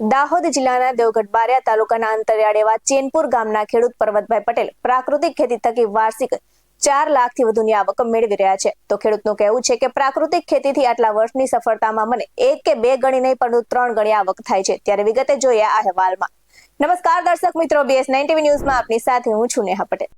દાહોદ જિલ્લાના દેવગઢ બારિયા તાલુકાના અંતરિયાળ એવા ચેનપુર ગામના ખેડૂત પરબતભાઈ પટેલ પ્રાકૃતિક ખેતી થકી વાર્ષિક 4 લાખથી વધુની આવક મેળવી રહ્યા છે। તો ખેડૂતનું કહેવું છે કે પ્રાકૃતિક ખેતીથી આટલા વર્ષની સફળતામાં મને 1 કે 2 ગણી નહીં પરંતુ 3 ગણી આવક થાય છે। ત્યારે વિગતે જોઈએ આ અહેવાલમાં। નમસ્કાર દર્શક મિત્રો, BS9 TV ન્યૂઝમાં આપની સાથે હું છું નેહા પટેલ।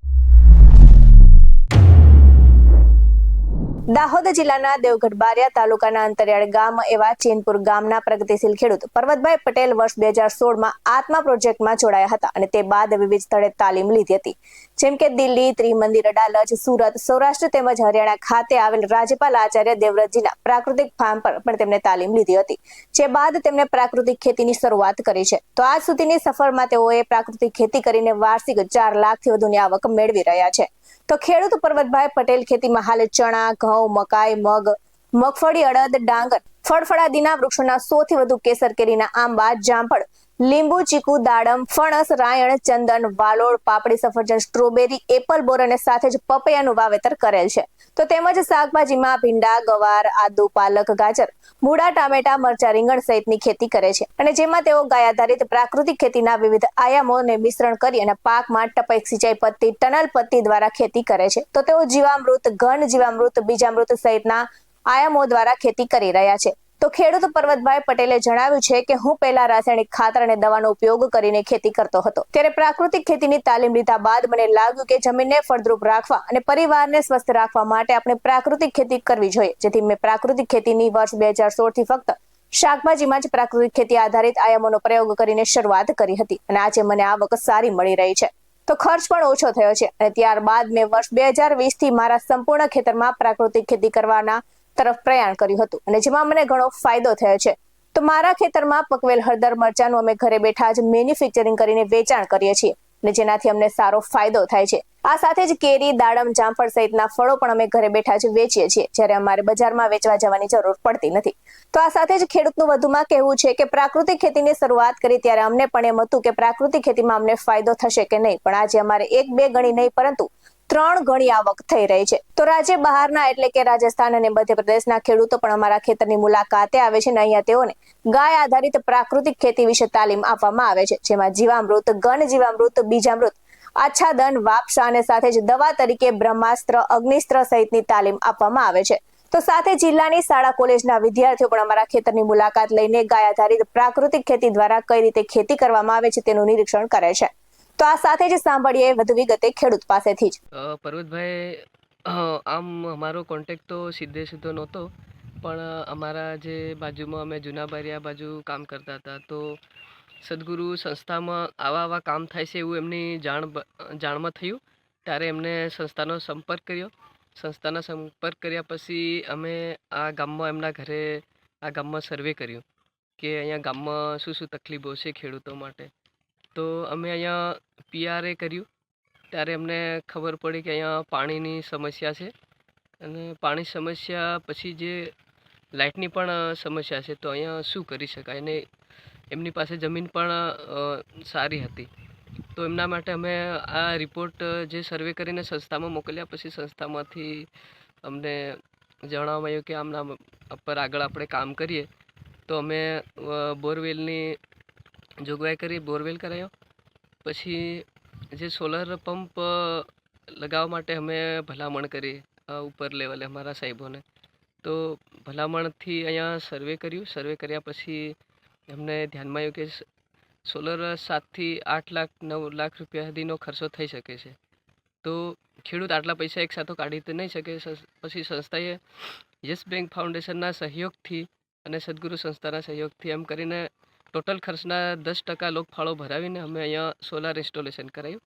દાહોદ જિલ્લાના દેવગઢ બારિયા તાલુકાના અંતરિયાળ ગામ એવા ચેનપુર ગામના પ્રગતિશીલ ખેડૂત પરબતભાઈ પટેલ વર્ષ 2016માં આત્મા પ્રોજેક્ટમાં જોડાયા હતા અને તે બાદ વિવિધ સ્થળે તાલીમ લીધી હતી, જેમ કે દિલ્હી, ત્રિમંદિર, અડાલજ, સુરત, સૌરાષ્ટ્ર તેમજ હરિયાણા ખાતે આવેલ રાજ્યપાલ આચાર્ય દેવવ્રતજીના પ્રાકૃતિક ફાર્મ પર પણ તેમણે તાલીમ લીધી હતી, જે બાદ તેમણે પ્રાકૃતિક ખેતીની શરૂઆત કરી છે। તો આજ સુધીની સફરમાં તેઓએ પ્રાકૃતિક ખેતી કરીને વાર્ષિક 4 લાખથી વધુની આવક મેળવી રહ્યા છે। તો ખેડૂત પરબતભાઈ પટેલ ખેતીમાં હાલ ચણા, ઘઉં, મકાઈ, મગ, મગફળી, અડદ, ડાંગર, ફળફળાદીના વૃક્ષોના 100 થી વધુ કેસર કેરીના આંબા, જામફળ, લીંબુ, ચીકુ, દાડમ, ફણસ, રાયણ, ચંદન, વાલોળ, પાપડી, સફરજન, સ્ટ્રોબેરી, એપલ બોર અને સાથે જ પપૈયાનું વાવેતર કરેલ છે। તો તેમજ શાકભાજીમાં ભીંડા, ગવાર, આદુ, પાલક, ગાજર, મૂળા, ટામેટા, મરચા, રીંગણ સહિતની ખેતી કરે છે અને જેમાં તેઓ ગાય આધારિત પ્રાકૃતિક ખેતીના વિવિધ આયામોને મિશ્રણ કરી અને પાકમાં ટપક સિંચાઈ પદ્ધતિ, ટનલ પદ્ધતિ દ્વારા ખેતી કરે છે। તો તેઓ જીવામૃત, ઘન જીવામૃત, બીજામૃત સહિતના આયામો દ્વારા ખેતી કરી રહ્યા છે। તો ખેડૂત પરબતભાઈ પટેલે જણાવ્યું છે કે હું પહેલા રાસાયણિક ખાતર અને દવાનો ઉપયોગ કરીને ખેતી કરતો હતો, ત્યારે પ્રાકૃતિક ખેતીની તાલીમ લીધા બાદ મને લાગ્યું કે જમીનને ફળદ્રુપ રાખવા અને પરિવારને સ્વસ્થ રાખવા માટે આપણે પ્રાકૃતિક ખેતી કરવી જોઈએ, જેથી મેં પ્રાકૃતિક ખેતીની વર્ષ 2016 થી ફક્ત શાકભાજીમાં જ પ્રાકૃતિક ખેતી આધારિત આયામોનો પ્રયોગ કરીને શરૂઆત કરી હતી અને આજે મને આવક સારી મળી રહી છે। તો ખર્ચ પણ ઓછો થયો છે અને ત્યારબાદ મેં વર્ષ 2020 થી મારા સંપૂર્ણ ખેતરમાં પ્રાકૃતિક ખેતી કરવાના તરફ પ્રયાણ કર્યું હતું અને જેમાં મને ઘણો ફાયદો થયો છે। તો મારા ખેતરમાં પકવેલ હળદર મરચાનું અમે ઘરે બેઠા જ મેન્યુફેક્ચરિંગ કરીને વેચાણ કરીએ છીએ અને જેનાથી અમને સારો ફાયદો થાય છે। આ સાથે જ કેરી, દાડમ, જામફળ સહિતના ફળો પણ અમે ઘરે બેઠા જ વેચીએ છીએ, જ્યારે અમારે બજારમાં વેચવા જવાની જરૂર પડતી નથી। તો આ સાથે જ ખેડૂતનું વધુમાં કહેવું છે કે પ્રાકૃતિક ખેતીની શરૂઆત કરી ત્યારે અમને પણ એમ હતું કે પ્રાકૃતિક ખેતીમાં અમને ફાયદો થશે કે નહીં, પણ આજે અમારે 1-2 ગણી નહીં પરંતુ 3 ગણી આવક થઈ રહી છે। તો રાજ્ય બહારના એટલે કે રાજસ્થાન અને મધ્યપ્રદેશના ખેડૂતો પણ અમારા ખેતરની મુલાકાતે આવે છે અને અહીંયા તેઓને ગાય આધારિત પ્રાકૃતિક ખેતી વિશે તાલીમ આપવામાં આવે છે, જેમાં જીવામૃત, ઘન જીવામૃત, બીજામૃત, આચ્છાદન, વાપસા અને સાથે જ દવા તરીકે બ્રહ્માસ્ત્ર, અગ્નિસ્ત્ર સહિતની તાલીમ આપવામાં આવે છે। તો સાથે જિલ્લાની શાળા કોલેજના વિદ્યાર્થીઓ પણ અમારા ખેતરની મુલાકાત લઈને ગાય આધારિત પ્રાકૃતિક ખેતી દ્વારા કઈ રીતે ખેતી કરવામાં આવે છે તેનું નિરીક્ષણ કરે છે। તો આ સાથે જ સાંભળીએ વધુ વિગતે ખેડૂત પાસેથી જ। પરબતભાઈ, આમ અમારો કોન્ટેક્ટ તો સીધો નહોતો, પણ અમારા જે બાજુમાં અમે જૂના બારિયા બાજુ કામ કરતા હતા, તો સદગુરુ સંસ્થામાં આવા કામ થાય છે એવું એમની જાણમાં થયું, ત્યારે એમને સંસ્થાનો સંપર્ક કર્યો। સંસ્થાના સંપર્ક કર્યા પછી અમે આ ગામમાં એમના ઘરે આ ગામમાં સર્વે કર્યું કે અહીંયા ગામમાં શું તકલીફો છે ખેડૂતો માટે। તો અમે અહીંયા PRA કર્યું, ત્યારે અમને ખબર પડી કે અહીંયા પાણીની સમસ્યા છે અને પાણી સમસ્યા પછી જે લાઇટની પણ સમસ્યા છે, તો અહીંયા શું કરી શકાય અને એમની પાસે જમીન પણ સારી હતી। તો એમના માટે અમે આ રિપોર્ટ જે સર્વે કરીને સંસ્થામાં મોકલ્યા, પછી સંસ્થામાંથી અમને જણાવવામાં આવ્યું કે આમના પર આગળ આપણે કામ કરીએ। તો અમે બોરવેલની જોગવાઈ કરી, બોરવેલ કરાયો, પછી જે સોલર પંપ લગાવવા માટે અમે ભલામણ કરી ઉપર લેવલે અમારા સાહેબોને। તો ભલામણથી અહીંયા સર્વે કર્યું, સર્વે કર્યા પછી અમને ધ્યાનમાં આવ્યું કે સોલર 7 થી 8 લાખ 9 લાખ રૂપિયા સુધીનો ખર્ચો થઈ શકે છે। તો ખેડૂત આટલા પૈસા એકસાથે કાઢી તો નહીં શકે। પછી સંસ્થાએ યસ બેંક ફાઉન્ડેશનના સહયોગથી અને સદગુરુ સંસ્થાના સહયોગથી એમ કરીને ટોટલ ખર્ચના 10% લોકફાળો ભરાવીને અમે અહીંયા સોલાર ઇન્સ્ટોલેશન કરાયું।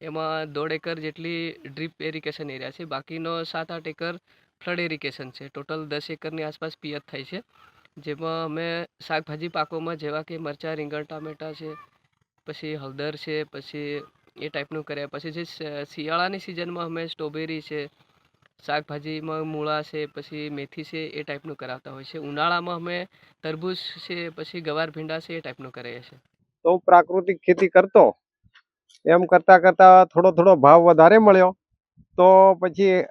એમાં 1.5 એકર જેટલી ડ્રીપ ઇરિગેશન એરિયા છે, બાકીનો 7-8 એકર ફ્લડ ઇરિગેશન છે। ટોટલ 10 એકરની આસપાસ પિયત થાય છે, જેમાં અમે શાકભાજી પાકોમાં જેવા કે મરચાં, રીંગણ, ટામેટાં છે, પછી હળદર છે, પછી એ ટાઈપનું કર્યા। પછી જે શિયાળાની સિઝનમાં અમે સ્ટ્રોબેરી છે, શાકભાજીમાં મૂળા છે, પછી મેથી છે, એ ટાઈપનું કરાવતા હોય છે। ઉનાળામાં અમે તરબૂચ છે, પછી ગવાર, ભીંડા છે, એ ટાઈપનું કરીએ છીએ। તો પ્રાકૃતિક ખેતી કરતો, એમ કરતા કરતા થોડો ભાવ વધારે મળ્યો, તો પછી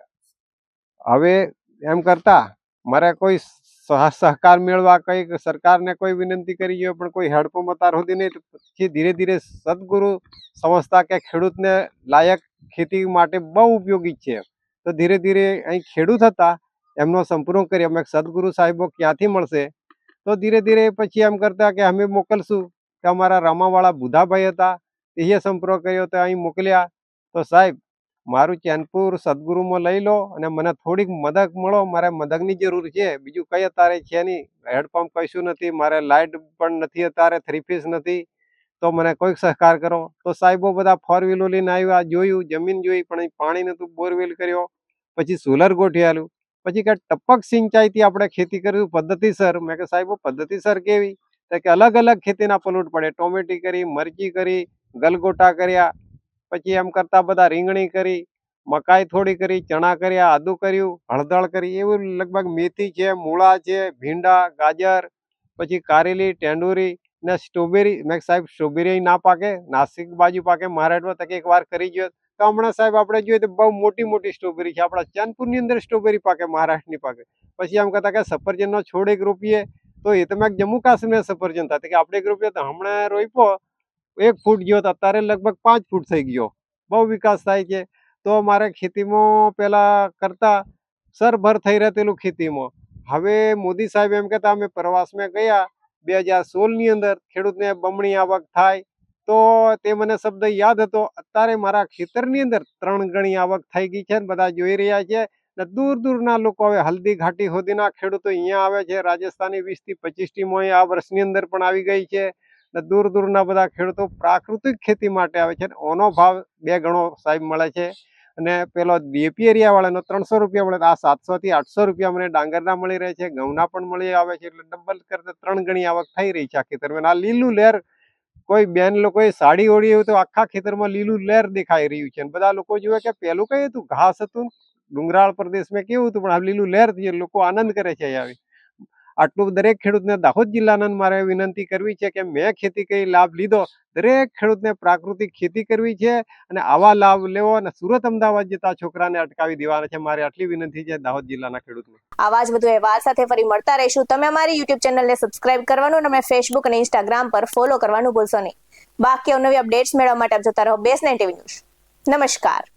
હવે એમ કરતા મારે કોઈ સહકાર મેળવા કંઈક સરકારને કોઈ વિનંતી કરી જોઈએ પણ કોઈ હેડપંપ અત્યાર સુધી નહીં. પછી ધીરે ધીરે સદગુરુ સમજતા કે ખેડૂતને લાયક ખેતી માટે બહુ ઉપયોગી છે. તો ધીરે ધીરે અહીં ખેડૂત હતા એમનો સંપર્ક કરી અમે સદગુરુ સાહેબો ક્યાંથી મળશે. તો ધીરે ધીરે પછી એમ કરતા કે અમે મોકલશું. કે અમારા રામાવાળા બુધાભાઈ હતા એ સંપર્ક કર્યો તો અહીં મોકલ્યા. તો સાહેબ મારું ચેનપુર સદગુરુમાં લઈ લો અને મને થોડીક મદદ મળો. મારે મદદની જરૂર છે. બીજું કઈ અત્યારે છે નહીં. હેડપંપ કશું નથી. મારે લાઇટ પણ નથી અત્યારે. 3 ફેઝ નથી. તો મને કોઈક સહકાર કરો. તો સાહેબો બધા 4 વ્હીલો લઈને આવ્યા. જોયું જમીન જોઈ પણ પાણી નતું. બોરવેલ કર્યો. પછી સોલર ગોઠવેલું. પછી કે ટપક સિંચાઈથી આપણે ખેતી કરીશું પદ્ધતિસર. મેં કે સાહેબો પદ્ધતિસર કેવી? તો કે અલગ અલગ ખેતીના પલોટ પડે. ટોમેટી કરી, મરચી કરી, ગલગોટા કર્યા. પછી એમ કરતા બધા રીંગણી કરી, મકાઈ થોડી કરી, ચણા કર્યા, આદુ કર્યું, હળદર કરી, એવું લગભગ મેથી છે, મૂળા છે, ભીંડા, ગાજર, પછી કારેલી, ટેંડુરી ને સ્ટ્રોબેરી. મેં સાહેબ સ્ટ્રોબેરી ના પાકે, નાસિક બાજુ પાકે, મહારાષ્ટ્રમાં તકે એક વાર કરી ગયો. તો હમણાં સાહેબ આપણે જોઈએ તો બહુ મોટી મોટી સ્ટ્રોબેરી છે. આપણા ચેનપુરની અંદર સ્ટ્રોબેરી પાકે, મહારાષ્ટ્રની પાકે. પછી એમ કહેતા કે સફરજનનો છોડ 1 રૂપિયે. તો એ તમે જમ્મુ કાશ્મીર સફરજન થાય કે આપણે 1 રૂપિયા. તો હમણાં રોપ્યો 1 ફૂટ ગયો તો અત્યારે લગભગ 5 ફૂટ થઈ ગયો. બહુ વિકાસ થાય છે. તો મારે ખેતીમાં પહેલા કરતા સરભર થઈ રહેલું ખેતીમાં. હવે મોદી સાહેબ એમ કહેતા અમે પ્રવાસમાં ગયા 2016ની અંદર ખેડૂતને બમણી આવક થાય. તો તે મને શબ્દ યાદ હતો. અત્યારે મારા ખેતરની અંદર 3 ગણી આવક થઈ ગઈ છે. બધા જોઈ રહ્યા છે. ને દૂર દૂરના લોકો હવે હલ્દી ઘાટી સુધીના ખેડૂતો અહીંયા આવે છે. રાજસ્થાની 20 થી 25 ટીમો આ વર્ષની અંદર પણ આવી ગઈ છે. દૂર દૂરના બધા ખેડૂતો પ્રાકૃતિક ખેતી માટે આવે છે. ઓનો ભાવ 2 ગણો સાહેબ મળે છે. અને પેલો DAP એરિયા વાળાનો 300 રૂપિયા મળે. આ 700 થી 800 રૂપિયા મને ડાંગરના મળી રહે છે, ઘઉંના પણ મળી આવે છે. એટલે ડબલ કરતા 3 ગણી આવક થઈ રહી છે આ ખેતરમાં. આ લીલું લહેર કોઈ બેન લોકોએ સાડી ઓળી હોય તો આખા ખેતરમાં લીલું લહેર દેખાઈ રહ્યું છે. બધા લોકો જોવે કે પેલું કઈ હતું, ઘાસ હતું, ડુંગરાળ પ્રદેશમાં કેવું હતું, પણ આ લીલું લહેર થઈ. લોકો આનંદ કરે છે આવી. આટલું દરેક ખેડૂતને દાહોદ જિલ્લાના મારે વિનંતી કરવી છે કે મેં ખેતી કરી લાભ લીધો. દરેક ખેડૂતને પ્રાકૃતિક ખેતી કરવી છે અને આવા લાભ લેવો અને સુરત અમદાવાદ જતા છોકરાને અટકાવી દેવાના છે. મારી આટલી વિનંતી છે દાહોદ જિલ્લાના ખેડૂતને. આવા જ વધુ અહેવાલ સાથે ફરી મળતા રહીશું. તમે અમારી YouTube ચેનલને સબસ્ક્રાઇબ કરવાનું અને અમે Facebook અને Instagram પર ફોલો કરવાનું ભૂલશો નહીં. બાકી નવી અપડેટ્સ મેળવવા માટે આપ જોતા રહો BS9 TV ન્યૂઝ. નમસ્કાર.